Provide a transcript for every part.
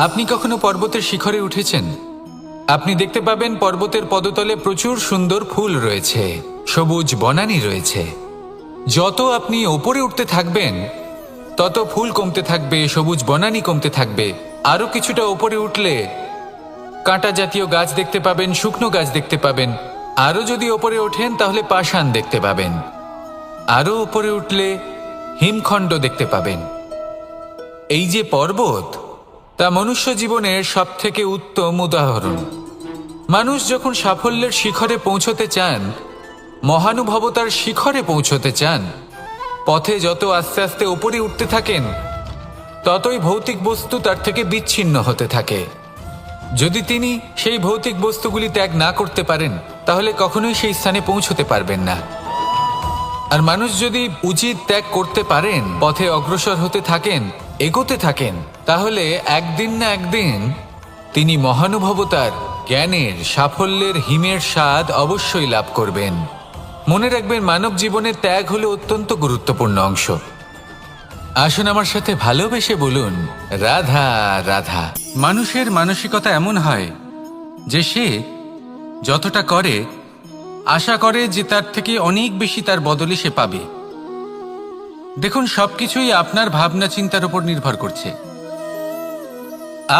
আপনি কখনো পর্বতের শিখরে উঠেছেন? আপনি দেখতে পাবেন পর্বতের পদতলে প্রচুর সুন্দর ফুল রয়েছে, সবুজ বনানী রয়েছে। যত আপনি ওপরে উঠতে থাকবেন তত ফুল কমতে থাকবে, সবুজ বনানী কমতে থাকবে। আরও কিছুটা ওপরে উঠলে কাঁটা জাতীয় গাছ দেখতে পাবেন, শুকনো গাছ দেখতে পাবেন। আরও যদি ওপরে ওঠেন তাহলে পাষাণ দেখতে পাবেন। আরও ওপরে উঠলে হিমখণ্ড দেখতে পাবেন। এই যে পর্বত, তা মনুষ্য জীবনের সবথেকে উত্তম উদাহরণ। মানুষ যখন সাফল্যের শিখরে পৌঁছতে চান, মহানুভবতার শিখরে পৌঁছতে চান, পথে যত আস্তে আস্তে উপরে উঠতে থাকেন ততই ভৌতিক বস্তু তার থেকে বিচ্ছিন্ন হতে থাকে। যদি তিনি সেই ভৌতিক বস্তুগুলি ত্যাগ না করতে পারেন তাহলে কখনোই সেই স্থানে পৌঁছতে পারবেন না। আর মানুষ যদি উচিত ত্যাগ করতে পারেন, পথে অগ্রসর হতে থাকেন, এগোতে থাকেন, তাহলে একদিন না একদিন তিনি মহানুভবতার, জ্ঞানের, সাফল্যের হিমের স্বাদ অবশ্যই লাভ করবেন। মনে রাখবেন, মানব জীবনের ত্যাগ হলো অত্যন্ত গুরুত্বপূর্ণ অংশ। আসুন আমার সাথে ভালোবেসে বলুন, রাধা রাধা। মানুষের মানসিকতা এমন হয় যে সে যতটা করে আশা করে যে তার থেকে অনেক বেশি তার বদলে সে পাবে। দেখুন, সবকিছুই আপনার ভাবনা চিন্তার উপর নির্ভর করছে।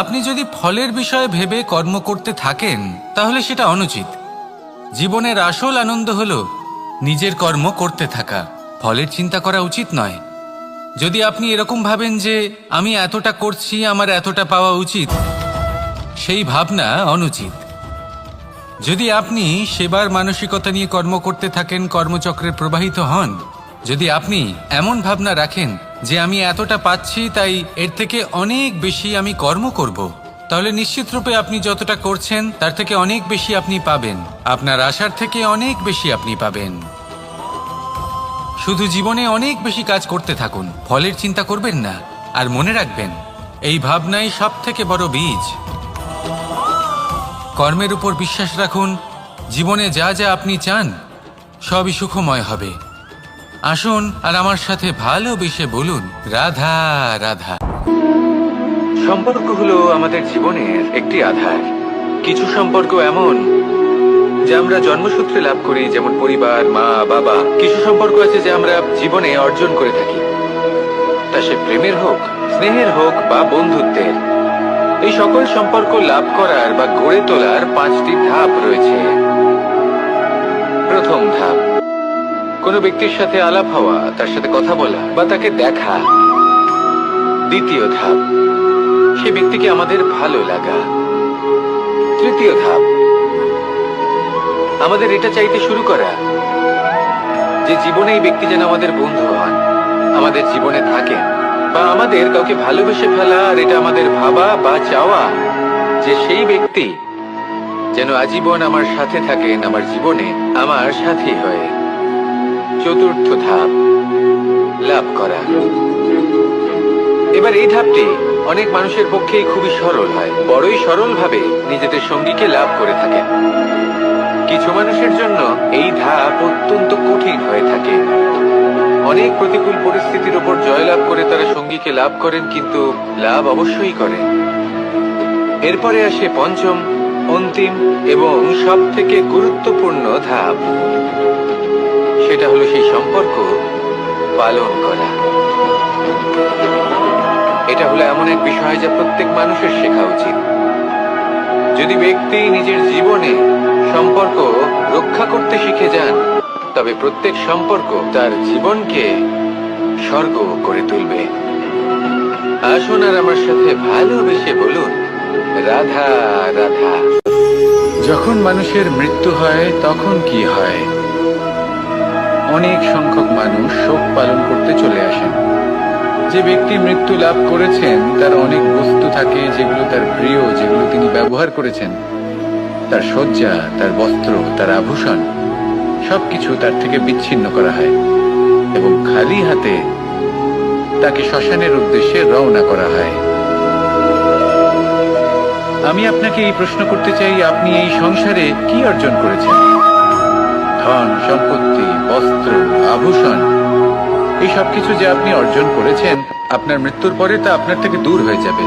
আপনি যদি ফলের বিষয়ে ভেবে কর্ম করতে থাকেন তাহলে সেটা অনুচিত। জীবনের আসল আনন্দ হলো নিজের কর্ম করতে থাকা, ফলের চিন্তা করা উচিত নয়। যদি আপনি এরকম ভাবেন যে আমি এতটা করছি, আমার এতটা পাওয়া উচিত, সেই ভাবনা অনুচিত। যদি আপনি সেবার মানসিকতা নিয়ে কর্ম করতে থাকেন, কর্মচক্রে প্রবাহিত হন, যদি আপনি এমন ভাবনা রাখেন যে আমি এতটা পাচ্ছি তাই এর থেকে অনেক বেশি আমি কর্ম করব, তাহলে নিশ্চিত রূপে আপনি যতটা করছেন তার থেকে অনেক বেশি আপনি পাবেন। আপনার আশার থেকে অনেক বেশি আপনি পাবেন। শুধু জীবনে অনেক বেশি কাজ করতে থাকুন, ফলের চিন্তা করবেন না। আর মনে রাখবেন, এই ভাবনাই সব থেকে বড় বীজ। কর্মের উপর বিশ্বাস রাখুন। জীবনে যা যা আপনি চান সবই সুখময় হবে। আসুন আর আমার সাথে ভালোবেসে বলুন, রাধা রাধা। সম্পর্ক হলো আমাদের জীবনের একটি আধার। কিছু সম্পর্ক এমন যা আমরা জন্মসূত্রে লাভ করি, যেমন পরিবার, মা, বাবা। কিছু সম্পর্ক আছে যা আমরা জীবনে অর্জন করে থাকি, তা সে প্রেমের হোক, স্নেহের হোক বা বন্ধুত্বের। এই সকল সম্পর্ক লাভ করার বা গড়ে তোলার 5টি ধাপ রয়েছে। প্রথম ধাপ, কোনো ব্যক্তির সাথে আলাপ হওয়া, তার সাথে কথা বলা বা তাকে দেখা। দ্বিতীয় ধাপ, সে ব্যক্তিকে আমাদের ভালো লাগা। তৃতীয় ধাপ, আমাদের এটা চাইতে শুরু করা যে জীবনে এই ব্যক্তি যেন আমাদের বন্ধু হন, আমাদের জীবনে থাকেন, বা আমাদের কাউকে ভালোবেসে ফেলা। আর এটা আমাদের ভাবা বা চাওয়া যে সেই ব্যক্তি যেন আজীবন আমার সাথে থাকেন, আমার জীবনে আমার সাথী হয়ে। চতুর্থ ধাপ, লাভ করা। এবার এই ধাপটি অনেক মানুষের পক্ষেই খুবই সরল হয়, বড়ই সরলভাবে নিজেদের সঙ্গীকে লাভ করে থাকেন। কিছু মানুষের জন্য এই ধাপ অত্যন্ত কঠিন হয়ে থাকে। অনেক প্রতিকূল পরিস্থিতির উপর জয়লাভ করে তারা সঙ্গীকে লাভ করেন, কিন্তু লাভ অবশ্যই করেন। এরপরে আসে পঞ্চম, অন্তিম এবং সব থেকে গুরুত্বপূর্ণ ধাপ। সেটা হলো সেই সম্পর্ক পালন করা। এটা হলো এমন এক বিষয় যা প্রত্যেক মানুষের শেখা উচিত। যদি ব্যক্তি নিজের জীবনে সম্পর্ক রক্ষা করতে শিখে যান, তবে প্রত্যেক সম্পর্ক তার জীবনকে স্বর্গ করে তুলবে। আসুন আর আমার সাথে ভালোবেসে বলুন, রাধা রাধা। যখন মানুষের মৃত্যু হয় তখন কি হয়? অনেক সংখ্যক মানুষ শোক পালন করতে চলে আসেন। যে ব্যক্তি মৃত্যু লাভ করেছেন তার অনেক বস্তু থাকে যেগুলো তার প্রিয়, যেগুলো তিনি ব্যবহার করেছেন। তার শয্যা, তার বস্ত্র, তার আভূষণ সবকিছু তার থেকে বিচ্ছিন্ন করা হয় এবং খালি হাতে তাকে শ্মশানের উদ্দেশ্যে রওনা করা হয়। আমি আপনাকে এই প্রশ্ন করতে চাই, আপনি এই সংসারে কি অর্জন করেছেন? ধন সম্পত্তি, বস্ত্র, আভূষণ, এই সবকিছু যে আপনি অর্জন করেছেন, আপনার মৃত্যুর পরে তা আপনার থেকে দূর হয়ে যাবে।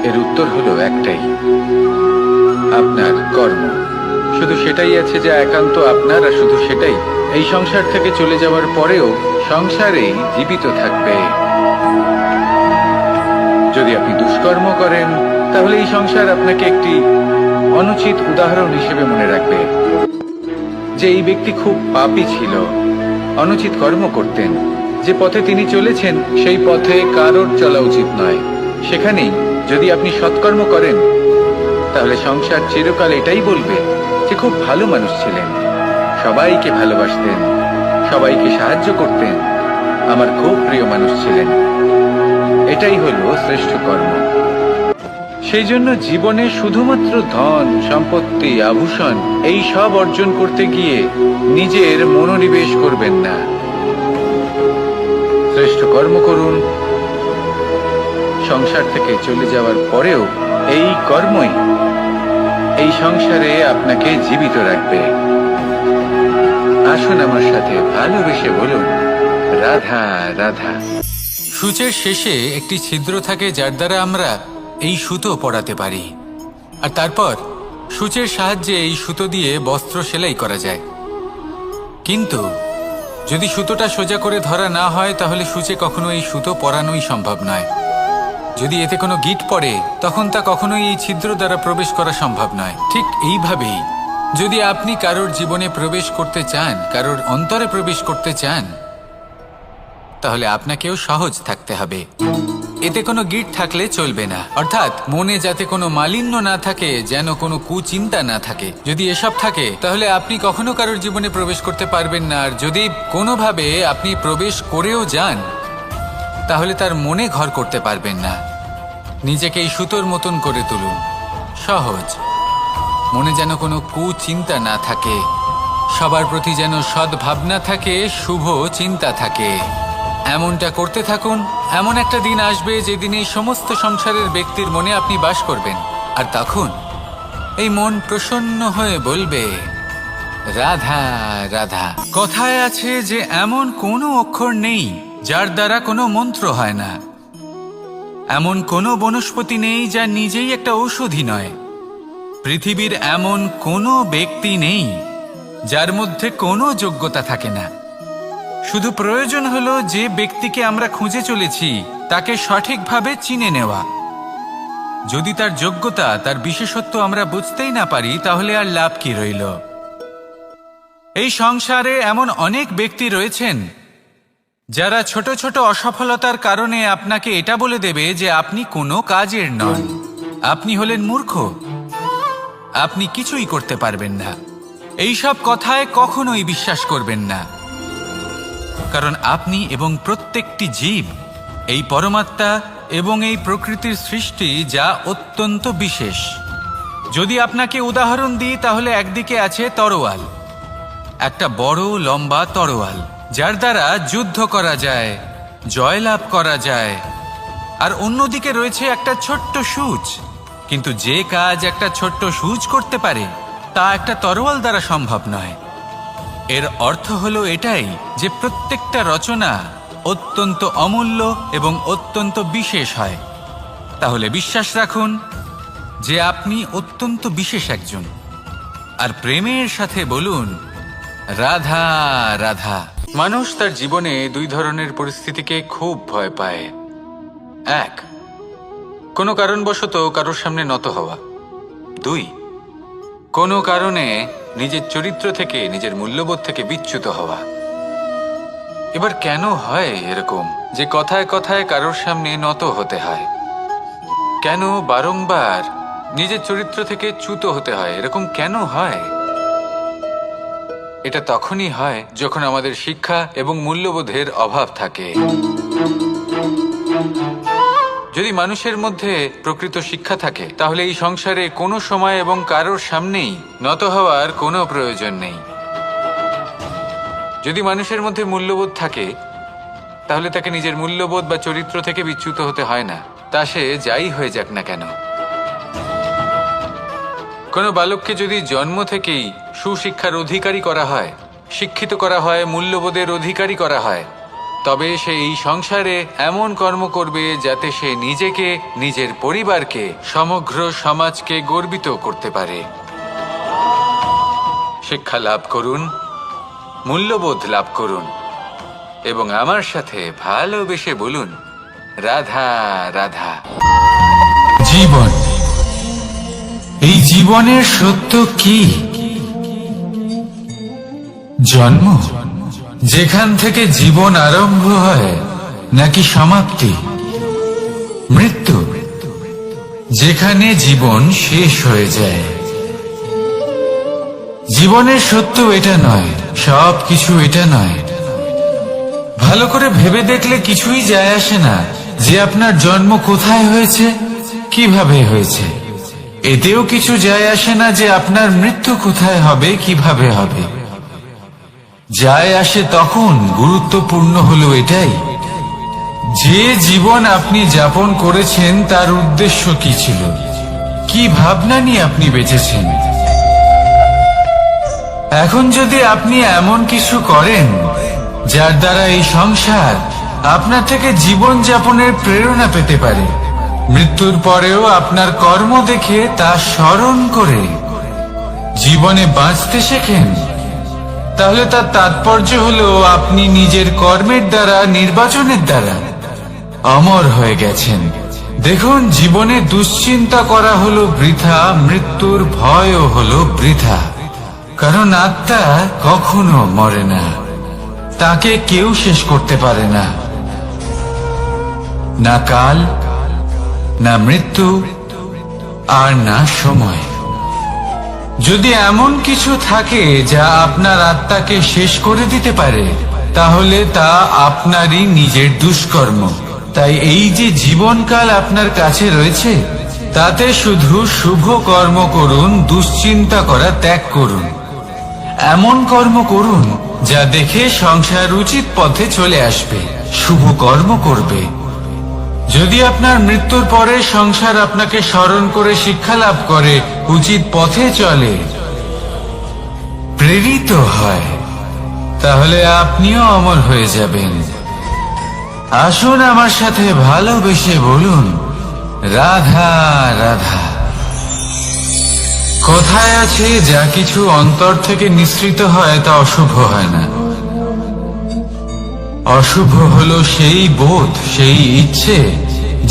এর উত্তর হলো একটাই, আপনার কর্ম। শুধু সেটাই আছে যা একান্ত আপনার, আর শুধু সেটাই এই সংসার থেকে চলে যাওয়ার পরেও সংসারেই জীবিত থাকবে। যদি আপনি দুষ্কর্ম করেন, তাহলে এই সংসার আপনাকে একটি অনুচিত উদাহরণ হিসেবে মনে রাখবে যে এই ব্যক্তি খুব পাপী ছিল, অনুচিত কর্ম করতেন। যে পথে তিনি চলেছেন সেই পথে কারোর চলা উচিত নয়। সেখানেই যদি আপনি সৎকর্ম করেন, তাহলে সংসার চিরকাল এটাই বলবে যে খুব ভালো মানুষ ছিলেন, সবাইকে ভালোবাসতেন, সবাইকে সাহায্য করতেন, আমার খুব প্রিয় মানুষ ছিলেন। এটাই হলো শ্রেষ্ঠ কর্ম। সেই জন্য জীবনে শুধুমাত্র ধন সম্পত্তি আভূষণ এই সব অর্জন করতে গিয়ে নিজের মনোনিবেশ করবেন না। শ্রেষ্ঠ কর্ম করুন। সংসার থেকে চলে যাওয়ার পরেও এই কর্মই এই সংসারে আপনাকে জীবিত রাখবে। আসুন আমার সাথে ভালোবেসে বলুন, রাধা রাধা। সূচের শেষে একটি ছিদ্র থাকে যার দ্বারা আমরা এই সুতো পরাতে পারি, আর তারপর সূচের সাহায্যে এই সুতো দিয়ে বস্ত্র সেলাই করা যায়। কিন্তু যদি সুতোটা সোজা করে ধরা না হয়, তাহলে সূচে কখনো এই সুতো পরানোই সম্ভব নয়। যদি এতে কোনো গিঁট পড়ে, তখন তা কখনোই এই ছিদ্র দ্বারা প্রবেশ করা সম্ভব নয়। ঠিক এইভাবেই যদি আপনি কারোর জীবনে প্রবেশ করতে চান, কারোর অন্তরে প্রবেশ করতে চান, তাহলে আপনাকেও সহজ থাকতে হবে। এতে কোনো গিঁট থাকলে চলবে না, অর্থাৎ মনে যাতে কোনো মালিন্য না থাকে, যেন কোনো কুচিন্তা না থাকে। যদি এসব থাকে, তাহলে আপনি কখনো কারোর জীবনে প্রবেশ করতে পারবেন না। আর যদি কোনোভাবে আপনি প্রবেশ করেও যান, তাহলে তার মনে ঘর করতে পারবেন না। নিজেকে এই সুতোর মতন করে তুলুন, সহজ। মনে যেন কোনো কুচিন্তা না থাকে, সবার প্রতি যেন সদ্ভাবনা থাকে, শুভ চিন্তা থাকে। এমনটা করতে থাকুন। এমন একটা দিন আসবে যেদিন এই সমস্ত সংসারের ব্যক্তির মনে আপনি বাস করবেন, আর তখন এই মন প্রসন্ন হয়ে বলবে, রাধা রাধা। কথায় আছে যে এমন কোনো অক্ষর নেই যার দ্বারা কোনো মন্ত্র হয় না, এমন কোনো বনস্পতি নেই যা নিজেই একটা ঔষধি নয়, পৃথিবীর এমন কোনো ব্যক্তি নেই যার মধ্যে কোনো যোগ্যতা থাকে না। শুধু প্রয়োজন হলো যে ব্যক্তিকে আমরা খুঁজে চলেছি তাকে সঠিকভাবে চিনে নেওয়া। যদি তার যোগ্যতা, তার বিশেষত্ব আমরা বুঝতেই না পারি, তাহলে আর লাভ কি রইল? এই সংসারে এমন অনেক ব্যক্তি রয়েছেন যারা ছোট ছোট অসফলতার কারণে আপনাকে এটা বলে দেবে যে আপনি কোনো কাজের নন, আপনি হলেন মূর্খ, আপনি কিছুই করতে পারবেন না। এইসব কথায় কখনোই বিশ্বাস করবেন না, কারণ আপনি এবং প্রত্যেকটি জীব এই পরমাত্মা এবং এই প্রকৃতির সৃষ্টি, যা অত্যন্ত বিশেষ। যদি আপনাকে উদাহরণ দিই, তাহলে একদিকে আছে তরোয়াল, একটা বড় লম্বা তরোয়াল যার দ্বারা যুদ্ধ করা যায়, জয়লাভ করা যায়। আর অন্যদিকে রয়েছে একটা ছোট্ট সূচ, কিন্তু যে কাজ একটা ছোট্ট সূচ করতে পারে তা একটা তরোয়াল দ্বারা সম্ভব নয়। এর অর্থ হলো এটাই যে প্রত্যেকটা রচনা অত্যন্ত অমূল্য এবং অত্যন্ত বিশেষ হয়। তাহলে বিশ্বাস রাখুন যে আপনি অত্যন্ত বিশেষ একজন, আর প্রেমের সাথে বলুন, রাধা রাধা। মানুষ তার জীবনে দুই ধরনের পরিস্থিতিকে খুব ভয় পায়। এক, কোনো কারণবশত কারোর সামনে নত হওয়া। দুই, কোনো কারণে নিজের চরিত্র থেকে, নিজের মূল্যবোধ থেকে বিচ্যুত হওয়া। এবার কেন হয় এরকম যে কথায় কথায় কারোর সামনে নত হতে হয়? কেন বারংবার নিজের চরিত্র থেকে চ্যুত হতে হয়? এরকম কেন হয়? এটা তখনই হয় যখন আমাদের শিক্ষা এবং মূল্যবোধের অভাব থাকে। যদি মানুষের মধ্যে প্রকৃত শিক্ষা থাকে, তাহলে এই সংসারে কোনো সময় এবং কারোর সামনেই নত হওয়ার কোনো প্রয়োজন নেই। যদি মানুষের মধ্যে মূল্যবোধ থাকে, তাহলে তাকে নিজের মূল্যবোধ বা চরিত্র থেকে বিচ্যুত হতে হয় না, তা সে যাই হয়ে যাক না কেন। কোনো বালককে যদি জন্ম থেকেই সুশিক্ষার অধিকারী করা হয়, শিক্ষিত করা হয়, মূল্যবোধের অধিকারী করা হয়, তবে সে এই সংসারে এমন কর্ম করবে যাতে সে নিজেকে, নিজের পরিবারকে, সমগ্র সমাজকে গর্বিত করতে পারে। শিক্ষা লাভ করুন, মূল্যবোধ লাভ করুন এবং আমার সাথে ভালোবেসে বলুন, রাধা রাধা। জীবন, এই জীবনের সত্য কি? জন্ম, যেখান থেকে জীবন আরম্ভ হয়, নাকি সমাপ্তি? মৃত্যু, যেখানে জীবন শেষ হয়ে যায়। জীবনের সত্য এটা নয়, সবকিছু এটা নয়। ভালো করে ভেবে দেখলে কিছুই যায় আসে না যে আপনার জন্ম কোথায় হয়েছে, কিভাবে হয়েছে। এতেও কিছু যায় আসে না যে আপনার মৃত্যু কোথায় হবে, কিভাবে হবে। যায় আসে তখন, গুরুত্বপূর্ণ হলো এটাই যে জীবন আপনি যাপন করেছেন তার উদ্দেশ্য কি ছিল, কি ভাবনা নিয়ে আপনি বেঁচেছেন। এখন যদি আপনি এমন কিছু করেন যার দ্বারা এই সংসার আপনার থেকে জীবন যাপনের প্রেরণা পেতে পারে, মৃত্যুর পরেও আপনার কর্ম দেখে তা স্মরণ করে জীবনে বাঁচতে শেখেন, তাহলে তার তাৎপর্য হলো আপনি নিজের কর্মের দ্বারা, নির্বাচনের দ্বারা অমর হয়ে গেছেন। দেখুন, জীবনে দুশ্চিন্তা করা হলো বৃথা, মৃত্যুর ভয়ও হলো বৃথা। কারণ আত্মা কখনো মরে না, তাকে কেউ শেষ করতে পারে না। না কাল, না মৃত্যু, আর না সময়। যদি এমন কিছু থাকে যা আপনার আত্মাকে শেষ করে দিতে পারে, তাহলে তা আপনারই নিজের দুষ্কর্ম। তাই এই যে জীবনকাল আপনার কাছে রয়েছে, তাতে শুধু শুভ কর্ম করুন, দুশ্চিন্তা করা ত্যাগ করুন। এমন কর্ম করুন যা দেখে সংসার উচিত পথে চলে আসবে, শুভ কর্ম করবে। যদি আপনার মৃত্যুর পরে সংসার আপনাকে স্মরণ করে শিক্ষা লাভ করে, উচিত পথে চলে, প্রেরিত হয়, তাহলে আপনিও অমর হয়ে যাবেন। আসুন আমার সাথে ভালোবেসে বলুন, রাধা রাধা। কথায় আছে, যা কিছু অন্তর থেকে নিঃসৃত হয় তা অশুভ হয় না। অশুভ হলো সেই বোধ, সেই ইচ্ছে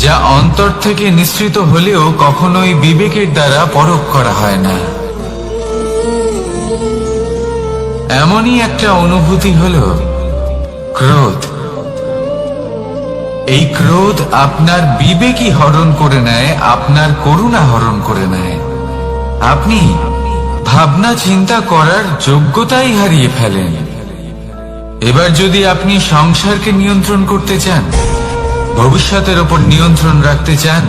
যা অন্তর থেকে নিঃসৃত হলেও কখনোই বিবেকের দ্বারা পরখ করা হয় না। এমনই একটা অনুভূতি হলো ক্রোধ। এই ক্রোধ আপনার বিবেকই হরণ করে নেয়, আপনার করুণা হরণ করে নেয়। আপনি ভাবনা চিন্তা করার যোগ্যতাই হারিয়ে ফেলেন। এবার যদি আপনি সংসারকে নিয়ন্ত্রণ করতে চান, ভবিষ্যতের উপর নিয়ন্ত্রণ রাখতে চান,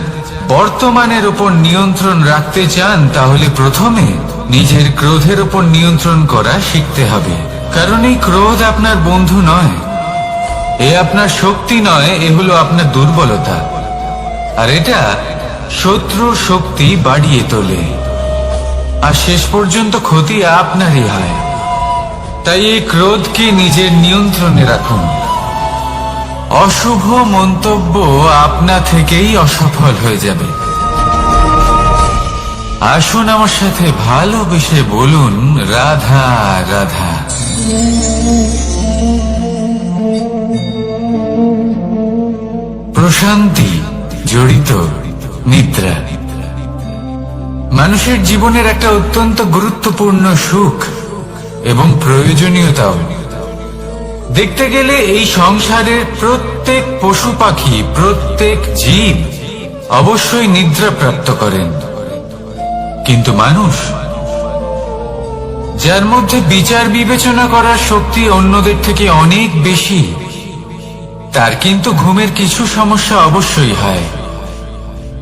বর্তমানের উপর নিয়ন্ত্রণ রাখতে চান, তাহলে প্রথমে নিজের ক্রোধের উপর নিয়ন্ত্রণ করা শিখতে হবে। কারণ এই ক্রোধ আপনার বন্ধু নয়, এ আপনার শক্তি নয়, এ হলো আপনার দুর্বলতা। আর এটা শত্রুর শক্তি বাড়িয়ে তোলে, আর শেষ পর্যন্ত ক্ষতি আপনারই হয়। তাই এই ক্রোধকে নিজের নিয়ন্ত্রণে রাখুন। অশুভ মন্তব্য আপনা থেকেই অসফল হয়ে যাবে। আসুন আমার সাথে ভালোবেসে বলুন, রাধা রাধা। প্রশান্তি জড়িত নিদ্রা মানুষের জীবনের একটা অত্যন্ত গুরুত্বপূর্ণ সুখ এবং প্রয়োজনীয়তাও। দেখতে গেলে এই সংসারের প্রত্যেক পশু পাখি, প্রত্যেক জীব অবশ্যই নিদ্রা প্রাপ্ত করেন, কিন্তু মানুষ, যার মধ্যে বিচার বিবেচনা করার শক্তি অন্যদের থেকে অনেক বেশি, তার কিন্তু ঘুমের কিছু সমস্যা অবশ্যই হয়।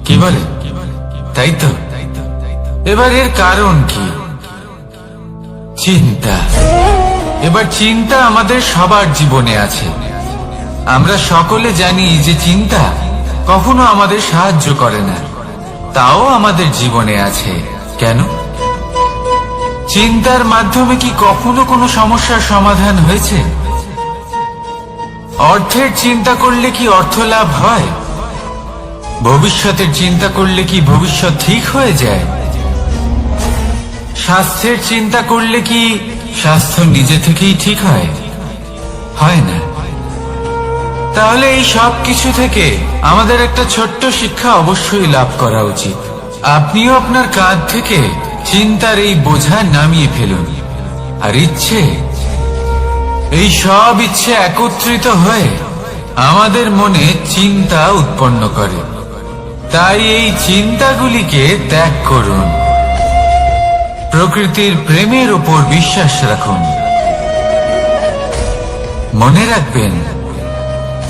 কি বলে, তাই তো? এবার এর কারণ কি? চিন্তা। এবার চিন্তা আমাদের সবার জীবনে আছে। আমরা সকলে জানি যে চিন্তা কখনো আমাদের সাহায্য করে না, তাও আমাদের জীবনে আছে। কেন? চিন্তার মাধ্যমে কি কখনো কোনো সমস্যার সমাধান হয়েছে? অর্থের চিন্তা করলে কি অর্থ লাভ হয়? ভবিষ্যতের চিন্তা করলে কি ভবিষ্যৎ ঠিক হয়ে যায়? স্বাস্থ্যের চিন্তা করলে কি স্বাস্থ্য নিজে থেকেই ঠিক হয়? হয় না। তাহলে এই সব কিছু থেকে আমাদের একটা ছোট্ট শিক্ষা অবশ্যই লাভ করা উচিত। আপনিও আপনার কাঁধ থেকে চিন্তার এই বোঝা নামিয়ে ফেলুন। আর এই সব ইচ্ছে একত্রিত হয়ে আমাদের মনে চিন্তা উৎপন্ন করে। তাই এই চিন্তাগুলিকে ত্যাগ করুন। প্রকৃতির প্রেমের উপর বিশ্বাস রাখুন। মনে রাখবেন,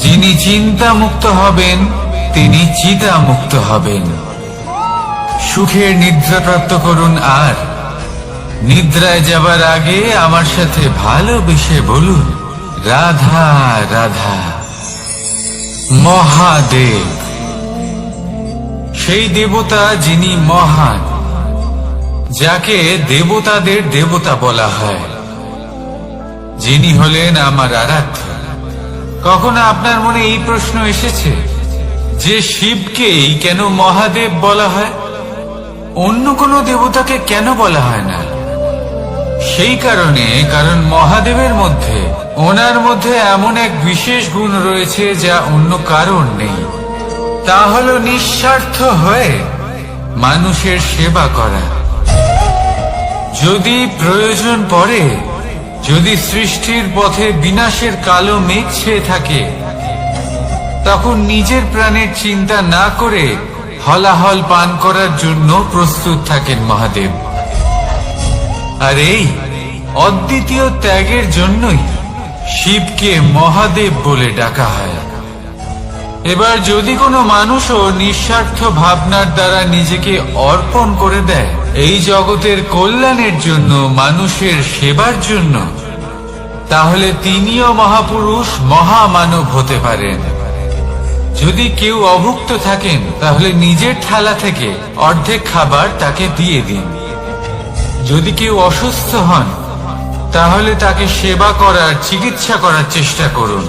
যিনি চিন্তা মুক্ত হবেন তিনি চিতা মুক্ত হবেন। সুখের নিদ্রা প্রাপ্ত করুন, আর নিদ্রায় যাবার আগে আমার সাথে ভালোবেসে বলুন, রাধা রাধা। মহাদেব, সেই দেবতা যিনি মহান, যাকে দেবতাদের দেবতা বলা হয়, যিনি হলেন আমার আরাধ্য। কখনো আপনার মনে এই প্রশ্ন এসেছে যে শিবকেই কেন মহাদেব বলা হয়, অন্য কোনো দেবতাকে কেন বলা হয় না? সেই কারণ মহাদেবের মধ্যে, ওনার মধ্যে এমন এক বিশেষ গুণ রয়েছে যা অন্য কারণ নেই। তা হলো নিঃস্বার্থ হয়ে মানুষের সেবা করা। যদি প্রয়োজন পড়ে, যদি সৃষ্টির পথে বিনাশের কালো মেঘ ছেয়ে থাকে, তখন নিজের প্রাণের চিন্তা না করে হলাহল পান করার জন্য প্রস্তুত থাকেন মহাদেব। আর এই অদ্বিতীয় ত্যাগের জন্যই শিবকে মহাদেব বলে ডাকা হয়। এবার যদি কোনো মানুষও নিঃস্বার্থ ভাবনার দ্বারা নিজেকে অর্পণ করে দেয় এই জগতের কল্যাণের জন্য, মানুষের সেবার জন্য, তাহলে তিনিও মহাপুরুষ, মহামানব হতে পারেন। যদি কেউ অভুক্ত থাকেন, তাহলে নিজের থালা থেকে অর্ধেক খাবার তাকে দিয়ে দিন। যদি কেউ অসুস্থ হন, তাহলে তাকে সেবা করার, চিকিৎসা করার চেষ্টা করুন।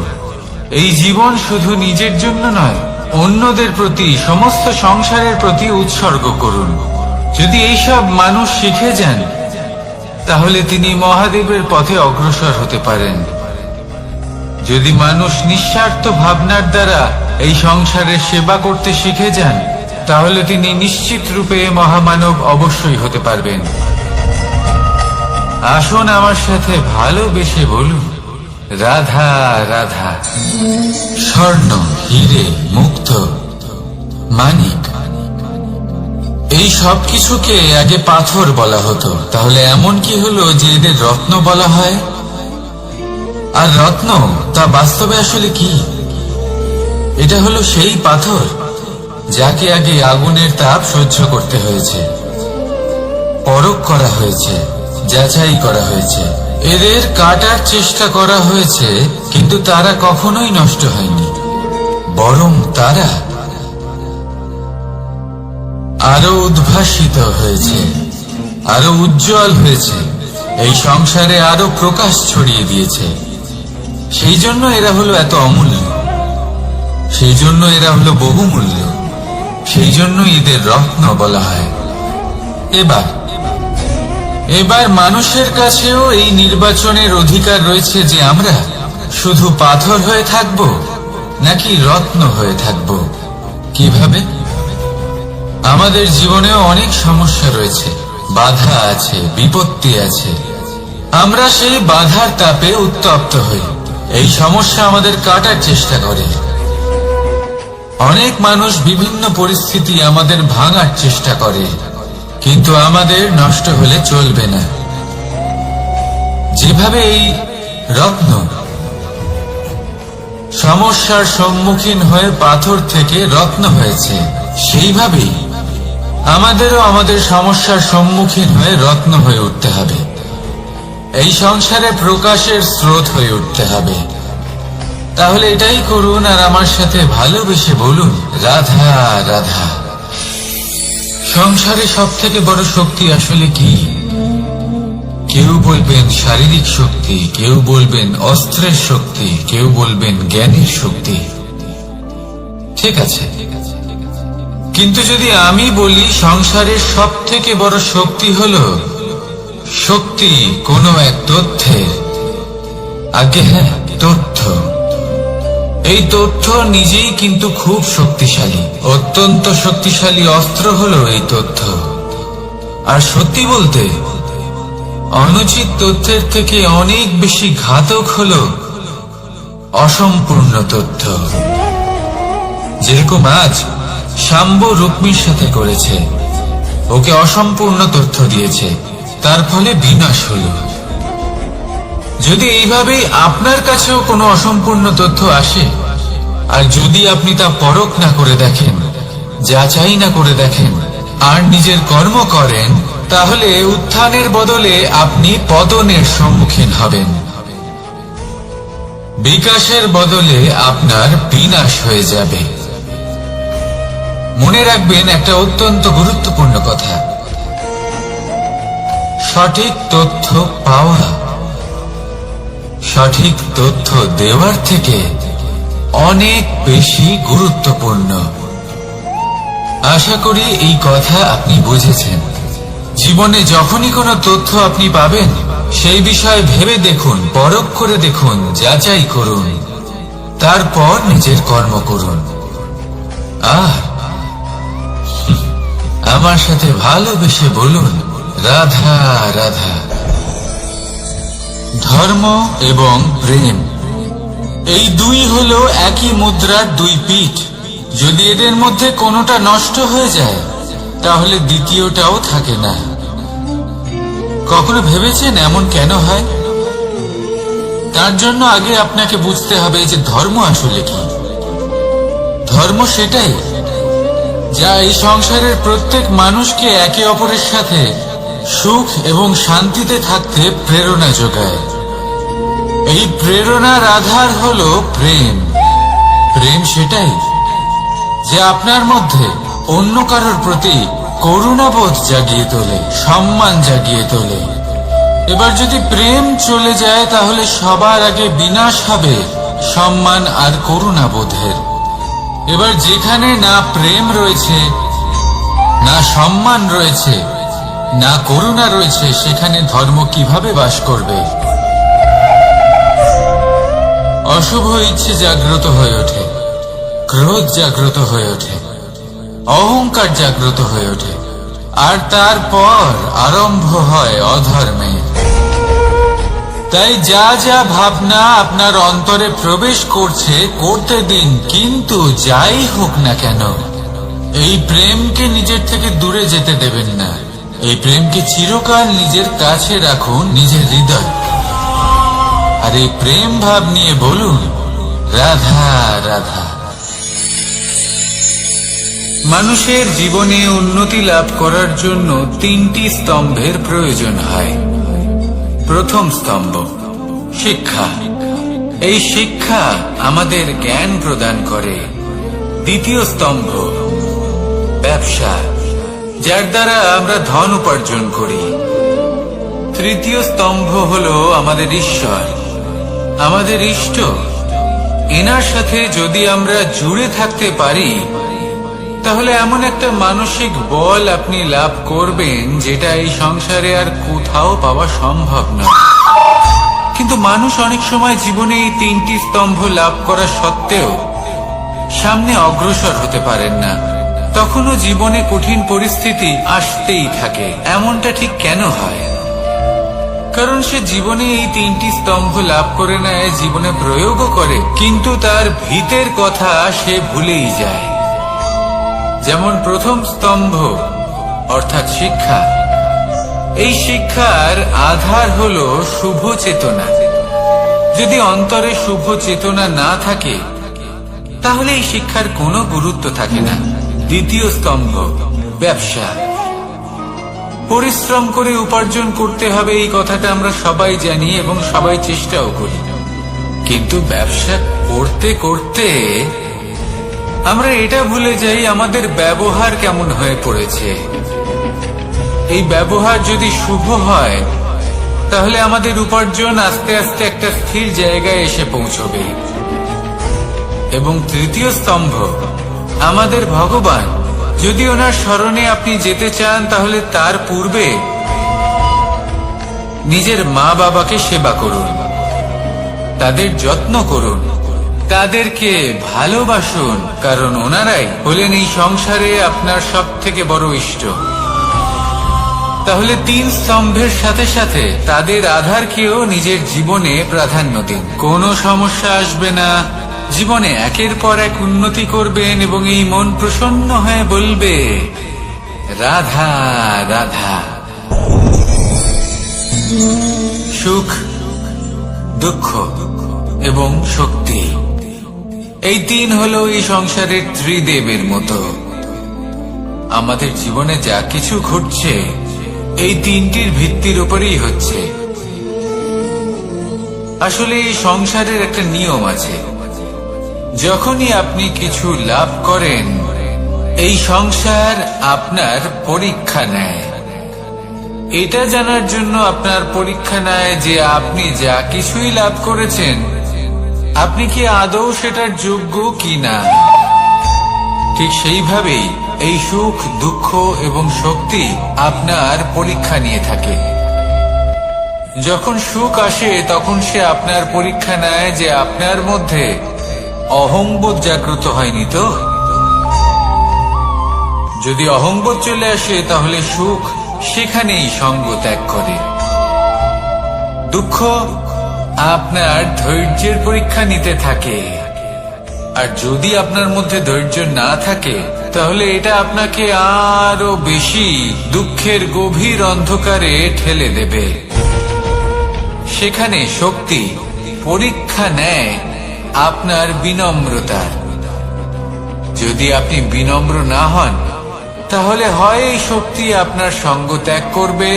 এই জীবন শুধু নিজের জন্য নয়, অন্যদের প্রতি, সমস্ত সংসারের প্রতি উৎসর্গ করুন। যদি এইসব মানুষ শিখে যান, তাহলে তিনি মহাদেবের পথে অগ্রসর হতে পারেন। যদি মানুষ নিঃস্বার্থ ভাবনার দ্বারা এই সংসারের সেবা করতে শিখে যান, তাহলে তিনি নিশ্চিত রূপে মহামানব অবশ্যই হতে পারবেন। আসুন আমার সাথে ভালোবেসে বলুন, রাধা রাধা। স্বর্ণ, হিরে, মুক্ত, মানিক, এই সব কিছুকে আগে পাথর বলা হতো। তাহলে এমন কি হলো যে এদের রত্ন বলা হয়? আর রত্ন তা বাস্তবে আসলে কি? এটা হলো সেই পাথর যাকে আগে আগুনের তাপ সহ্য করতে হয়েছে, পরখ করা হয়েছে, যাচাই করা হয়েছে, এদের কাটার চেষ্টা করা হয়েছে, কিন্তু তারা কখনোই নষ্ট হয়নি, বরং তারা আরো উদ্ভাসিত হয়েছে, আরো উজ্জ্বল হয়েছে, এই সংসারে আরো প্রকাশ ছড়িয়ে দিয়েছে। সেই জন্য এরা হলো এত অমূল্য, সেই জন্য এরা হলো বহুমূল্য, সেই জন্য এদের রত্ন বলা হয়। এবার মানুষের কাছেও এই নির্বাচনের অধিকার রয়েছে যে আমরা শুধু পাথর হয়ে থাকব নাকি রত্ন হয়ে থাকব। কিভাবে? আমাদের জীবনেও অনেক সমস্যা রয়েছে, বাধা আছে, বিপত্তি আছে। আমরা সেই বাধার তাপে উত্তপ্ত হই, এই সমস্যা আমাদের কাটার চেষ্টা করে। অনেক মানুষ বিভিন্ন পরিস্থিতি আমাদের ভাঙার চেষ্টা করে, কিন্তু আমাদের নষ্ট হলে চলবে না। যেভাবে এই রত্ন সমস্যার সম্মুখীন হয়ে পাথর থেকে রত্ন হয়েছে, সেইভাবেই আমাদেরও আমাদের সমস্যার সম্মুখীন হয়ে রত্ন হয়ে উঠতে হবে। এই সংসারে প্রকাশের স্রোত হয়ে উঠতে হবে। তাহলে এটাই করুন, আর আমার সাথে ভালোবেসে বলুন, রাধা রাধা। সংসারে সব থেকে বড় শক্তি আসলে কি? কেউ বলবেন শারীরিক শক্তি, কেউ বলবেন অস্ত্রের শক্তি, কেউ বলবেন জ্ঞানের শক্তি। ঠিক আছে, কিন্তু যদি আমি বলি সংসারের সব থেকে বড় শক্তি হলো শক্তি কোনো এক তথ্যের, আগে হ্যাঁ, তথ্য। এই তথ্য নিজেই কিন্তু খুব শক্তিশালী, অত্যন্ত শক্তিশালী অস্ত্র হলো এই তথ্য। আর সত্যি বলতে অনুচিত তথ্যের থেকে অনেক বেশি ঘাতক হলো অসম্পূর্ণ তথ্য। যেরকম আজ শাম্ব রুক্মির সাথে করেছে, ওকে অসম্পূর্ণ তথ্য দিয়েছে, তার ফলে বিনাশ হলো। যদি এইভাবেই আপনার কাছেও কোনো অসম্পূর্ণ তথ্য আসে, আর যদি আপনি তা পরখ না করে দেখেন, যাচাই না করে দেখেন, আর নিজের কর্ম করেন, তাহলে উত্থানের বদলে আপনি পতনের সম্মুখীন হবেন। বিকাশের বদলে আপনার বিনাশ হয়ে যাবে। মনে রাখবেন একটা অত্যন্ত গুরুত্বপূর্ণ কথা, সঠিক তথ্য পাওয়া সঠিক তথ্য দেওয়ার থেকে অনেক বেশি গুরুত্বপূর্ণ। আশা করি এই কথা আপনি বুঝেছেন। জীবনে যখনই কোনো তথ্য আপনি পাবেন, সেই বিষয়ে ভেবে দেখুন, পরখ করে দেখুন, যাচাই করুন, তারপর নিজের কর্ম করুন। আর আমার সাথে ভালোবেসে বলুন, রাধা রাধা। ধর্ম এবং প্রেম, এই দুই হলো একই মুদ্রার দুই পিঠ। যদি এদের মধ্যে কোনোটা নষ্ট হয়ে যায়, তাহলে দ্বিতীয়টাও থাকে না। কখনো ভেবেছেন এমন কেন হয়? তার জন্য আগে আপনাকে বুঝতে হবে যে ধর্ম আসলে কি। ধর্ম সেটাই যা এই সংসারের প্রত্যেক মানুষকে একে অপরের সাথে সুখ এবং শান্তিতে থাকতে প্রেরণা যোগায়। এই প্রেরণার আধার হলো প্রেম। প্রেম সেটাই যে আপনার মধ্যে অন্য কারোর প্রতি করুণাবোধ জাগিয়ে তোলে, সম্মান জাগিয়ে তোলে। এবার যদি প্রেম চলে যায়, তাহলে সবার আগে বিনাশ হবে সম্মান আর করুণাবোধের। এবার যেখানে না প্রেম রয়েছে, না সম্মান রয়েছে, না করুণা রয়েছে, সেখানে ধর্ম কিভাবে বাস করবে? অশুভ ইচ্ছে জাগ্রত হয়ে ওঠে, ক্রোধ জাগ্রত হয়ে ওঠে, অহংকার জাগ্রত হয়ে ওঠে, আর তারপর আরম্ভ হয় অধর্মের। তাই যা যা ভাবনা আপনার অন্তরে প্রবেশ করছে, করতে দিন, কিন্তু যাই হোক না কেন, এই প্রেমকে নিজের থেকে দূরে যেতে দেবেন না। এই প্রেমকে চিরকাল নিজের কাছে রাখুন, নিজের হৃদয়। আর এই প্রেম ভাব নিয়ে বলুন, রাধা রাধা। মানুষের জীবনে উন্নতি লাভ করার জন্য তিনটি স্তম্ভের প্রয়োজন হয়। প্রথম স্তম্ভ শিক্ষা। এই শিক্ষা আমাদের জ্ঞান প্রদান করে। দ্বিতীয় স্তম্ভ ব্যবসা, যার দ্বারা আমরা ধন উপার্জন করি। তৃতীয় স্তম্ভ হলো আমাদের ঈশ্বর, আমাদের ইষ্ট। এনার সাথে যদি আমরা জুড়ে থাকতে পারি, তাহলে এমন একটা মানসিক বল আপনি লাভ করবেন, যেটা এই সংসারে আর কোথাও পাওয়া সম্ভব নয়। কিন্তু মানুষ অনেক সময় জীবনে এই তিনটি স্তম্ভ লাভ করা সত্ত্বেও সামনে অগ্রসর হতে পারেন না। তখনও জীবনে কঠিন পরিস্থিতি আসতেই থাকে। এমনটা ঠিক কেন হয়? কারণ সে জীবনে এই তিনটি স্তম্ভ লাভ করে নেয়, জীবনে প্রয়োগও করে, কিন্তু তার ভিতের কথা সে ভুলেই যায়। যেমন প্রথম স্তম্ভ অর্থাৎ শিক্ষা। এই শিক্ষার আধার হলো শুভ চেতনা। যদি অন্তরে শুভ চেতনা না থাকে, তাহলে এই শিক্ষার কোনো গুরুত্ব থাকে না। দ্বিতীয় স্তম্ভ ব্যবসা। পরিশ্রম করে উপার্জন করতে হবে, এই কথাটা আমরা সবাই জানি এবং সবাই চেষ্টাও করি। কিন্তু ব্যবসা করতে করতে আমরা এটা ভুলে যাই আমাদের ব্যবহার কেমন হয়ে পড়েছে। এই ব্যবহার যদি শুভ হয়, তাহলে আমাদের উপার্জন আস্তে আস্তে একটা স্থির জায়গায় এসে পৌঁছবে। এবং তৃতীয় স্তম্ভ আমাদের ভগবান। যদি ওনার স্মরণে আপনি যেতে চান তাহলে তার পূর্বে নিজের মা বাবাকে সেবা করুন, তাদের যত্ন করুন, তাদেরকে ভালোবাসুন, কারণ ওনারাই হলেন এই সংসারে আপনার সব থেকে বড় ইষ্ট। তাহলে 3 স্তম্ভের সাথে সাথে তাদের আধারকেও নিজের জীবনে প্রাধান্য দিন। কোনো সমস্যা আসবে না, জীবনে একের পর এক উন্নতি করবেন এবং এই মন প্রসন্ন হয়ে বলবে রাধা রাধা। সুখ, দুঃখ এবং শক্তি, এই 3 হলো এই সংসারের ত্রিদেবের মতো। আমাদের জীবনে যা কিছু ঘটছে এই 3টির ভিত্তির উপরেই হচ্ছে। আসলে এই সংসারের একটা নিয়ম আছে, যখনই আপনি কিছু লাভ করেন এই সংসার আপনার পরীক্ষা নেয়। এটা জানার জন্য আপনার পরীক্ষা নেয় যে আপনি যা কিছুই লাভ করেছেন আপনি কি আদৌ সেটার যোগ্য কিনা। ঠিক সেইভাবেই এই সুখ, দুঃখ এবং শক্তি আপনার পরীক্ষা নিয়ে থাকে। যখন সুখ আসে তখন সে আপনার পরীক্ষা নেয় যে আপনার মধ্যে অহংবোধ জাগ্রত হয়নি তো। যদি অহংবোধ চলে আসে তাহলে সুখ সেখানেই সঙ্গ ত্যাগ করে। দুঃখ আপনার ধৈর্যের পরীক্ষা নিতে থাকে, আর যদি আপনার মধ্যে ধৈর্য না থাকে তাহলে এটা আপনাকে আরো বেশি দুঃখের গভীর অন্ধকারে ঠেলে দেবে। সেখানে শক্তি পরীক্ষা নেয় আপনার বিনম্রতার। যদি আপনি বিনম্র না হন তাহলে হয় এই শক্তি আপনার সঙ্গ ত্যাগ করবে,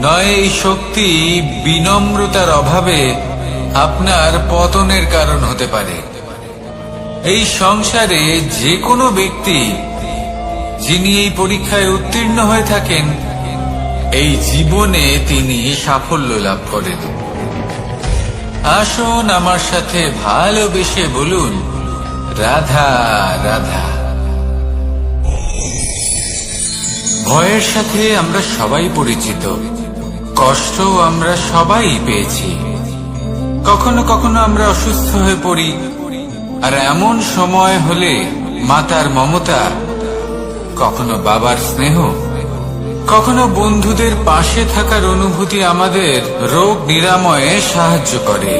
নয় এই শক্তি বিনম্রতার অভাবে আপনার পতনের কারণ হতে পারে। এই সংসারে যে কোনো ব্যক্তি যিনি এই পরীক্ষায় উত্তীর্ণ হয়ে থাকেন এই জীবনে তিনি সাফল্য লাভ করেন। আসুন আমার সাথে ভালোবেসে বলুন রাধা রাধা। ভয়ের সাথে আমরা সবাই পরিচিত, কষ্ট আমরা সবাই পেয়েছি। কখনো কখনো আমরা অসুস্থ হয়ে পড়ি, আর এমন সময় হলে মাতার মমতা, কখনো বাবার স্নেহ, কখনো বন্ধুদের পাশে থাকার অনুভূতি আমাদের রোগ নিরাময়ে সাহায্য করে।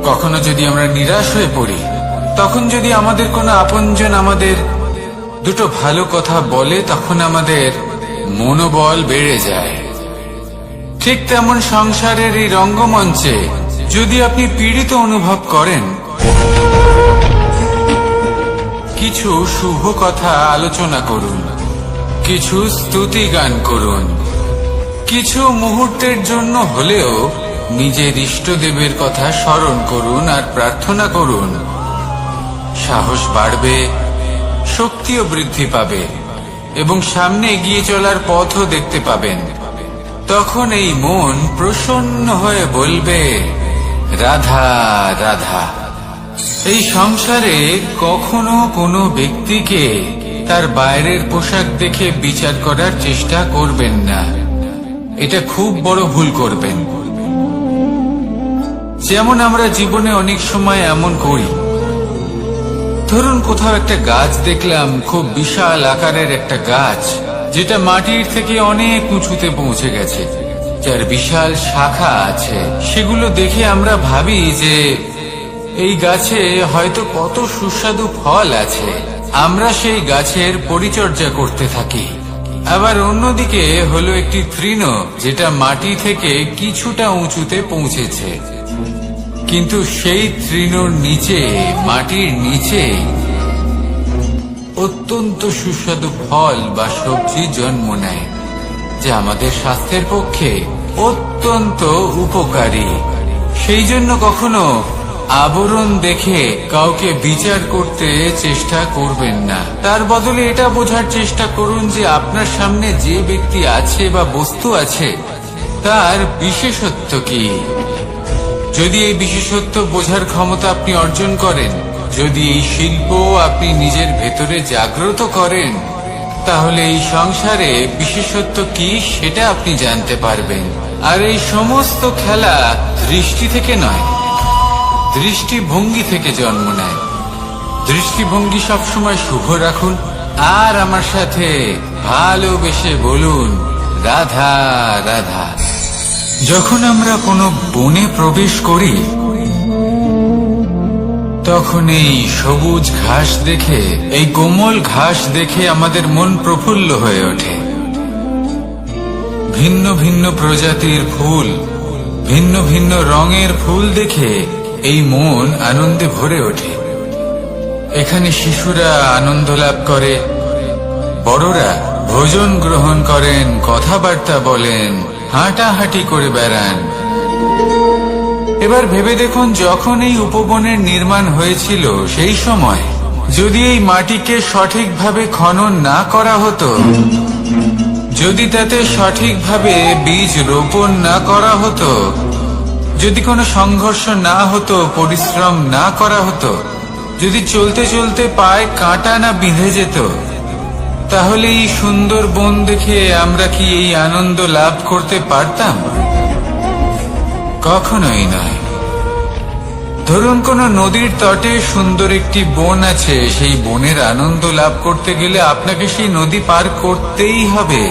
কখনো যদি আমরা নিরাশ হয়ে পড়ি, তখন যদি আমাদের কোনো আপনজন আমাদের দুটো ভালো কথা বলে তখন আমাদের মনোবল বেড়ে যায়। ঠিক তেমন সংসারের এই রঙ্গমঞ্চে যদি আপনি পীড়িত অনুভব করেন, কিছু শুভ কথা আলোচনা করুন, কিছু স্তুতি গান করুন, কিছু মুহূর্তের জন্য হলেও নিজের ইষ্টদেবের কথা স্মরণ করুন আর প্রার্থনা করুন। সাহস বাড়বে, শক্তিও বৃদ্ধি পাবে এবং সামনে এগিয়ে চলার পথও দেখতে পাবেন। তখন এই মন প্রসন্ন হয়ে বলবে রাধা রাধা। এই সংসারে কখনো কোনো ব্যক্তিকে তার বাইরের পোশাক দেখে বিচার করার চেষ্টা করবেন না, এটা খুব বড় ভুল করবেন। যেমন আমরা জীবনে অনেক সময় এমন করি, ধরুন কোথাও একটা গাছ দেখলাম, খুব বিশাল আকারের একটা গাছ যেটা মাটির থেকে অনেক উঁচুতে পৌঁছে গেছে, যার বিশাল শাখা আছে। সেগুলো দেখে আমরা ভাবি যে এই গাছে হয়তো কত সুস্বাদু ফল আছে, আমরা সেই গাছের পরিচর্যা করতে থাকি। আবার অন্যদিকে হলো একটি তৃণ যেটা মাটি থেকে কিছুটা উঁচুতে পৌঁছেছে, কিন্তু সেই তৃণর নিচে, মাটির নিচে অত্যন্ত সুস্বাদু ফল বা সবজি জন্ম নেয়, যা আমাদের স্বাস্থ্যের পক্ষে অত্যন্ত উপকারী। সেই জন্য কখনো আবরণ দেখে কাউকে বিচার করতে চেষ্টা করবেন না। তার বদলে এটা বোঝার চেষ্টা করুন যে আপনার সামনে যে ব্যক্তি আছে বা বস্তু আছে তার বিশেষত্ব কি? যদি এই বিশেষত্ব বোঝার ক্ষমতা আপনি অর্জন করেন, যদি এই শিল্প আপনি নিজের ভেতরে জাগ্রত করেন, তাহলে এই সংসারে বিশেষত্ব কি সেটা আপনি জানতে পারবেন। আর এই সমস্ত খেলা দৃষ্টি থেকে নয়, দৃষ্টিভঙ্গি থেকে জন্ম নেয়। দৃষ্টিভঙ্গি সবসময় শুভ রাখুন আর আমার সাথে ভালোবেসে বলুন, রাধা রাধা। যখন আমরা কোনো বনে প্রবেশ করি, তখন এই সবুজ ঘাস দেখে, এই কোমল ঘাস দেখে আমাদের মন প্রফুল্ল হয়ে ওঠে। ভিন্ন ভিন্ন প্রজাতির ফুল, ভিন্ন ভিন্ন রঙের ফুল দেখে এই মন আনন্দে ভরে ওঠে। এখানে শিশুরা আনন্দ লাভ করে, বড়রা ভোজন গ্রহণ করেন, কথাবার্তা বলেন, হাঁটাহাঁটি করে বেড়ান। এবার ভেবে দেখুন, যখন এই উপবনের নির্মাণ হয়েছিল সেই সময় যদি এই মাটিকে সঠিকভাবে খনন না করা হতো, যদি তাতে সঠিকভাবে বীজ রোপণ না করা হতো, যদি কোনো সংঘর্ষ না হতো, পরিশ্রম না করা হতো, যদি চলতে চলতে পায়ে কাঁটা না বিঁধে যেত, তাহলে এই সুন্দর বন দেখে আমরা কি এই আনন্দ লাভ করতে পারতাম? কখনোই নয়। ধরুন কোনো নদীর তটে সুন্দর একটি বন আছে, সেই বনের আনন্দ লাভ করতে গেলে আপনাকে সেই নদী পার করতেই হবে।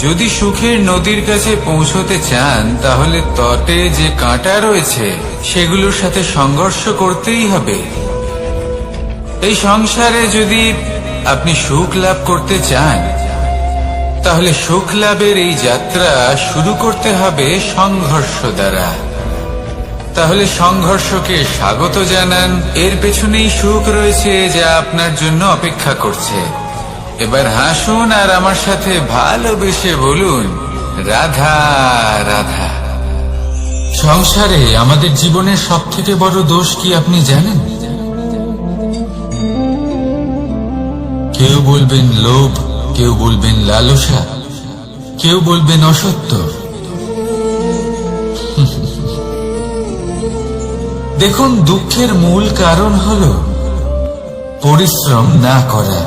যদি সুখের নদীর কাছে পৌঁছতে চান, তাহলে তটে যে কাঁটা রয়েছে সেগুলোর সাথে সংঘর্ষ করতেই হবে। এই সংসারে যদি আপনি সুখ লাভ করতে চান, তাহলে সুখ লাভের এই যাত্রা শুরু করতে হবে সংঘর্ষ দ্বারা। তাহলে সংঘর্ষকে স্বাগত জানান, এর পেছনেই সুখ রয়েছে যা আপনার জন্য অপেক্ষা করছে। এবার হাসুন আর আমার সাথে ভালোবেসে বলুন, রাধা রাধা। সংসারে আমাদের জীবনের সবথেকে বড় দোষ কি আপনি জানেন? কেউ বলবেন লোভ, কেউ বলবেন লালসা, কেউ বলবেন অসত্য। দেখুন, দুঃখের মূল কারণ হলো পরিশ্রম না করা।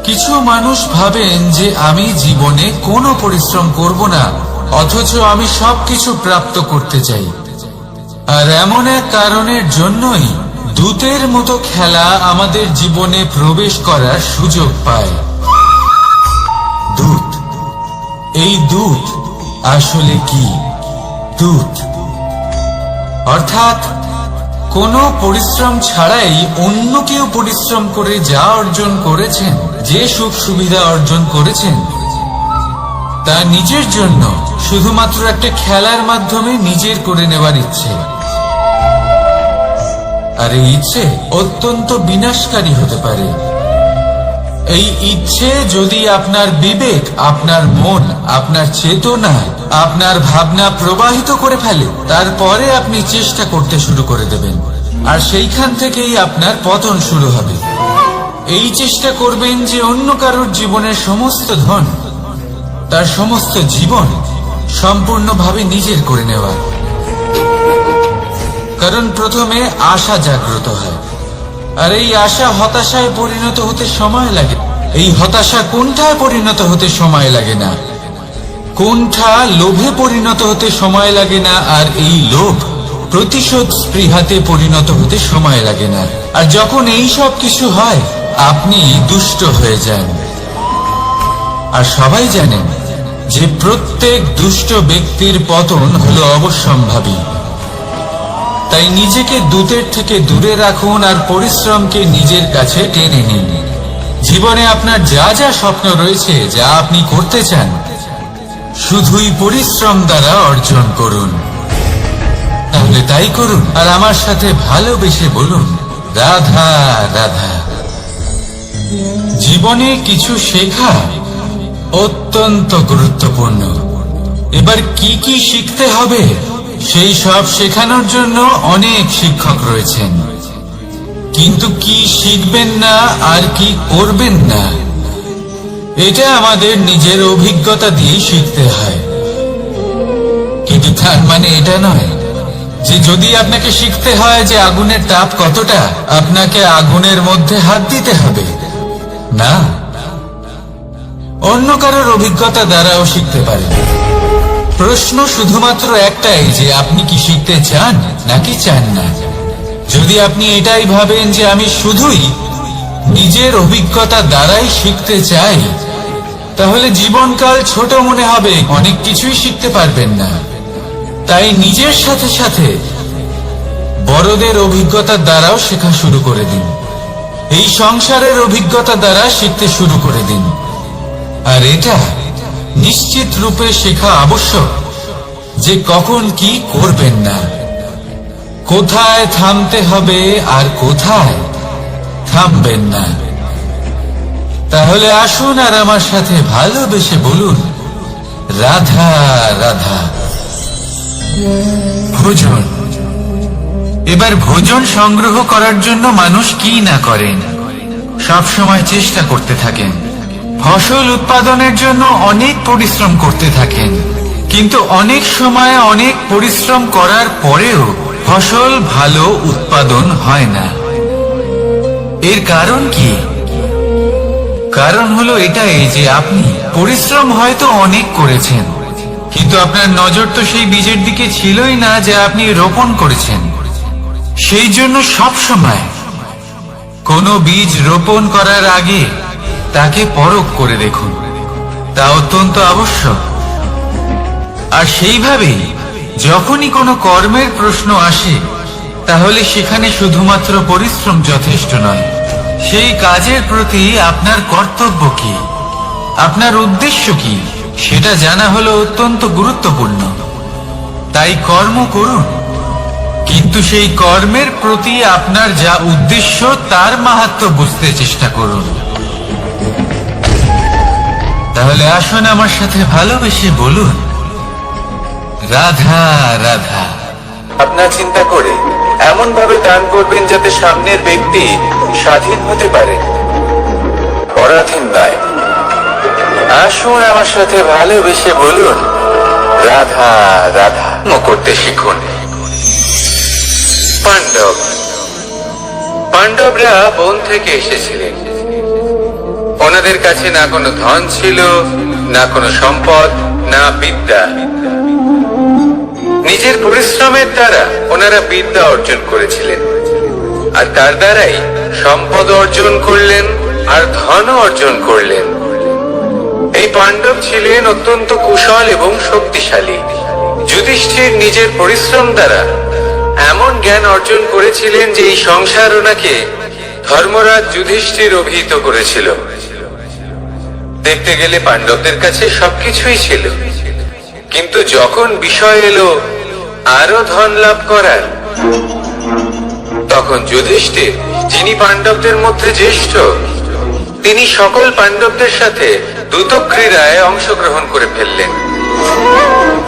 কিছু মানুষ ভাবেন যে আমি জীবনে কোনো পরিশ্রম করব না, অথচ আমি সবকিছু প্রাপ্ত করতে চাই। আর এমন এক কারণের জন্যই দূতের মতো খেলা আমাদের জীবনে প্রবেশ করার সুযোগ পায়। দূত, এই দূত আসলে কি? দূত অর্থাৎ কোনো পরিশ্রম ছাড়াই অন্য কেউ পরিশ্রম করে যা অর্জন করেছেন, যে সুখ সুবিধা অর্জন করেছেন, তা নিজের জন্য শুধুমাত্র একটা খেলার মাধ্যমে নিজের করে নেবার ইচ্ছে। আর এই ইচ্ছে অত্যন্ত বিনাশকারী হতে পারে। এই ইচ্ছে যদি আপনার বিবেক, আপনার মন, আপনার চেতনা, আপনার ভাবনা প্রবাহিত করে ফেলে, তারপরে আপনি চেষ্টা করতে শুরু করে দেবেন, আর সেইখান থেকেই আপনার পতন শুরু হবে। এই চেষ্টা করবেন যে অন্য কারোর জীবনের সমস্ত ধন, তার সমস্ত জীবন সম্পূর্ণভাবে নিজের করে নেওয়ার। কারণ প্রথমে আশা জাগ্রত হয়, আর এই আশা হতাশায় পরিণত হতে সময় লাগে। এই হতাশা কোনটায় পরিণত হতে সময় লাগে না, কোনটা লোভে পরিণত হতে সময় লাগে না, আর এই লোভ প্রতিশোধ স্পৃহাতে পরিণত হতে সময় লাগে না। আর যখন এই সব কিছু হয়, আপনি দুষ্ট হয়ে যান। আর সবাই জানেন যে প্রত্যেক দুষ্ট ব্যক্তির পতন হলো অবশ্যম্ভাবী। তাই নিজেকে দূতের থেকে দূরে রাখুন আর পরিশ্রমকে নিজের কাছে টেনে নিন। জীবনে আপনার যা যা স্বপ্ন রয়েছে, যা আপনি করতে চান, শুধুই পরিশ্রম দ্বারা অর্জন করুন। তাহলে তাই করুন আর আমার সাথে ভালোবেসে বলুন, রাধা রাধা। জীবনে কিছু শেখা অত্যন্ত গুরুত্বপূর্ণ। এবার কি কি শিখতে হবে, সেই সব শেখানোর জন্য অনেক শিক্ষক রয়েছেন, কিন্তু কি শিখবেন না আর কি করবেন না, এটা আমাদের নিজের অভিজ্ঞতা দিয়ে শিখতে হয়, কিন্তু তার মানে এটা নয় যে যদি আপনাকে শিখতে হয় যে আগুনের তাপ কতটা, আপনাকে আগুনের মধ্যে হাত দিতে হবে। না, অন্য কারোর অভিজ্ঞতা দ্বারাও শিখতে পারেন। প্রশ্ন শুধুমাত্র একটাই যে আপনি কি শিখতে চান নাকি চান না। যদি আপনি এটাই ভাবেন যে আমি শুধুই নিজের অভিজ্ঞতা দ্বারাই শিখতে চাই, তাহলে জীবনকাল ছোট মনে হবে, অনেক কিছুই শিখতে পারবেন না। তাই নিজের সাথে সাথে বড়দের অভিজ্ঞতার দ্বারাও শেখা শুরু করে দিন। এই সংসারের অভিজ্ঞতা দ্বারা শিখতে শুরু করে দিন। আর এটা নিশ্চিত রূপে শেখা আবশ্যক যে কখন কি করবেন না, কোথায় থামতে হবে আর কোথায় থামবেন না। তাহলে আসুন আর আমার সাথে ভালোবেসে বলুন, রাধা রাধা। ভোজন। এবার ভোজন সংগ্রহ করার জন্য মানুষ কি না করেন, সব সময় চেষ্টা করতে থাকেন। ফসল উৎপাদনের জন্য অনেক পরিশ্রম করতে থাকেন, কিন্তু অনেক সময় অনেক পরিশ্রম করার পরেও ফসল ভালো উৎপাদন হয় না। এর কারণ কি? কারণ হলো এটাই যে আপনি পরিশ্রম হয়তো অনেক করেছেন, কিন্তু আপনার নজর তো সেই বীজের দিকে ছিলই না যে আপনি রোপণ করেছেন। সেই জন্য সব সময় কোনো বীজ রোপণ করার আগে তাকে পরখ করে দেখুন, তা অত্যন্ত আবশ্যক। আর সেইভাবেই যখনই কোনো কর্মের প্রশ্ন আসে, তাহলে সেখানে শুধুমাত্র পরিশ্রম যথেষ্ট নয়। সেই কাজের প্রতি আপনার কর্তব্য কি, আপনার উদ্দেশ্য কি, সেটা জানা হলো অত্যন্ত গুরুত্বপূর্ণ। তাই কর্ম করুন, কিন্তু সেই কর্মের প্রতি আপনার যা উদ্দেশ্য তার মাহাত্ম্য বুঝতে চেষ্টা করুন। তাহলে আসুন আমার সাথে ভালোবেসে বলুন, রাধা রাধা। আপনার চিন্তা করে এমন ভাবে দান করবেন যাতে সামনের ব্যক্তি স্বাধীন হতে পারে, পরাধীন নয়। আসুন আমার সাথে ভালোবেসে বলুন, রাধা রাধা। করতে শিখুন। পাণ্ডব। পাণ্ডবরা বন থেকে এসেছিলেন। ওনাদের কাছে না কোনো ধন ছিল, না কোনো সম্পদ, না বিদ্যা। নিজের পরিশ্রমের দ্বারা ওনারা বিদ্যা অর্জন করেছিলেন, আর তার দ্বারাই সম্পদ অর্জন করলেন আর ধন অর্জন করলেন। এই পাণ্ডব ছিলেন অত্যন্ত কুশল এবং শক্তিশালী। যুধিষ্ঠির নিজের পরিশ্রম দ্বারা এমন জ্ঞান অর্জন করেছিলেন যে এই সংসার ওনাকে ধর্মরাজ যুধিষ্ঠির অভিহিত করেছিল। দেখতে গেলে পাণ্ডবদের কাছে সবকিছুই ছিল, কিন্তু যখন বিষয় এলো আরো ধন লাভ করার, তখন যুধিষ্ঠির, যিনি পাণ্ডবদের মধ্যে জ্যেষ্ঠ, তিনি সকল পাণ্ডবদের সাথে দ্রুত ক্রীড়ায় অংশগ্রহণ করে ফেললেন।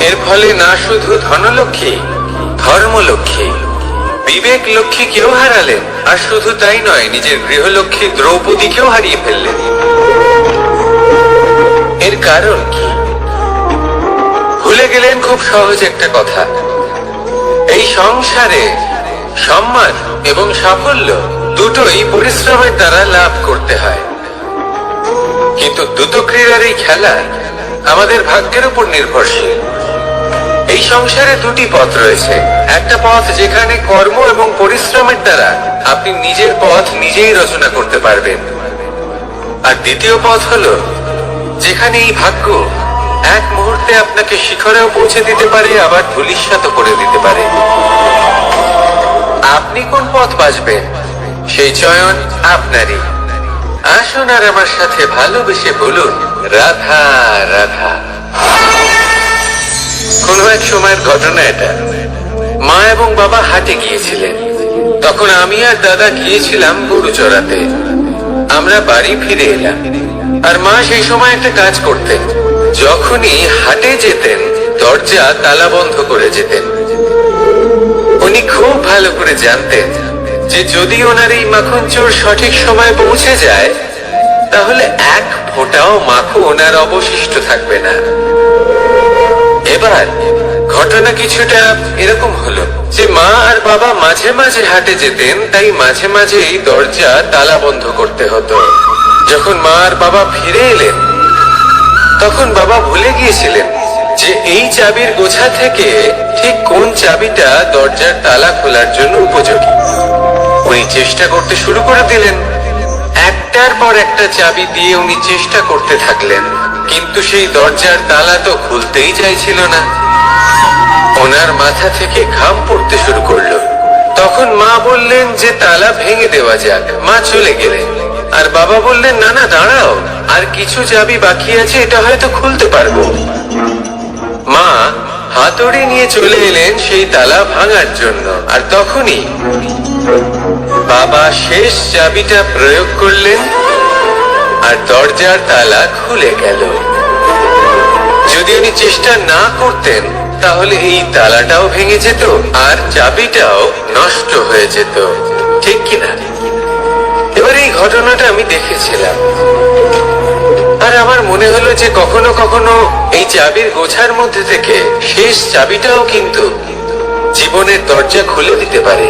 এর ফলে না শুধু ধনলক্ষ্মী, ধর্মলক্ষ্মী, বিবেক লক্ষ্মী কেউ হারালেন, আর শুধু তাই নয়, নিজের গৃহলক্ষ্মী দ্রৌপদীকেও হারিয়ে ফেললেন। এর কারণ কি? ভুলে গেলেন খুব সহজ একটা কথা, এই সংসারে সম্মান এবং সাফল্য দুটোই পরিশ্রমের দ্বারা লাভ করতে হয়। কিন্তু দ্রুত ক্রীড়ার এই খেলা আমাদের ভাগ্যের উপর নির্ভরশীল। এই সংসারে দুটি পথ রয়েছে। একটা পথ যেখানে কর্ম এবং পরিশ্রমের দ্বারা আপনি নিজের পথ নিজেই রচনা করতে পারবেন, আর দ্বিতীয় পথ হলো যেখানে এই ভাগ্য এক মুহূর্তে আপনাকে শিখরেও পৌঁছে দিতে পারে, আবার ধূলিসাৎ করে দিতে পারে। আপনি কোন পথ বাছবেন সেই চয়ন আপনারই। আসুন আর আমার সাথে ভালোবেসে বলুন, রাধা রাধা। কোন এক সময়ের ঘটনা এটা। মা এবং বাবা হাটে গিয়েছিলেন। তখন আমি আর দাদা গিয়েছিলাম গরু চড়াতে। আমরা বাড়ি ফিরে এলাম, আর মা সেই সময় একটা কাজ করতেন। যখনই হাটে যেতেন দরজা তালা বন্ধ করে যেতেন। উনি খুব ভালো করে জানতেন যে যদি ওনার এই মাখন চোর সঠিক সময় পৌঁছে যায়, তাহলে এক ফোঁটাও মাখন আর অবশিষ্ট থাকবে না। এবার ঘটনা কিছুটা এরকম হলো যে মা আর বাবা মাঝে মাঝে হাটে যেতেন, তাই মাঝে মাঝে এই দরজা তালা বন্ধ করতে হতো। যখন মা আর বাবা ফিরে এলেন তখন বাবা ভুলে গিয়েছিলেন যে এই চাবির গোছা থেকে ঠিক কোন চাবিটা দরজার তালা খোলার জন্য উপযোগী। উনি চেষ্টা করতে শুরু করে দিলেন। একটার পর একটা চাবি দিয়ে উনি চেষ্টা করতে থাকলেন, কিন্তু সেই দরজার তালা তো খুলতেই চাইছিল না। ওনার মাথা থেকে ঘাম পড়তে শুরু করলো। তখন মা বললেন যে তালা ভেঙে দেওয়া যাক। মা চলে গেলেন আর বাবা বললেন, না না দাঁড়াও, আর কিছু চাবি বাকি আছে, এটা হয়তো খুলতে পারবো। মা হাতুড়ি নিয়ে চলে এলেন সেই তালা ভাঙার জন্য, আর তখনই বাবা শেষ চাবিটা প্রয়োগ করলেন আর দরজার তালা খুলে গেল। যদি উনি চেষ্টা না করতেন তাহলে এই তালাটাও ভেঙে যেত আর চাবিটাও নষ্ট হয়ে যেত, ঠিক কিনা? এবার এই ঘটনাটা আমি দেখেছিলাম আর আমার মনে হলো যে কখনো কখনো এই চাবির গোছার মধ্যে থেকে শেষ চাবিটাও কিন্তু জীবনের দরজা খুলে দিতে পারে।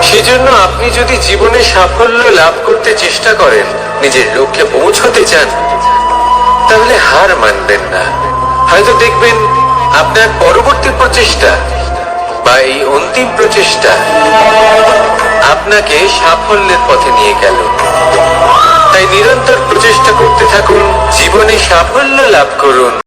সেজন্য আপনি যদি জীবনে সাফল্য লাভ করতে চেষ্টা করেন, নিজের লক্ষ্যে পৌঁছতে চান, তাহলে হার মানবেন না। হয়তো দেখবেন আপনার পরবর্তী প্রচেষ্টা বা এই অন্তিম প্রচেষ্টা আপনাকে সাফল্যের পথে নিয়ে গেল। তাই নিরন্তর প্রচেষ্টা করতে থাকুন, জীবনে সাফল্য লাভ করুন।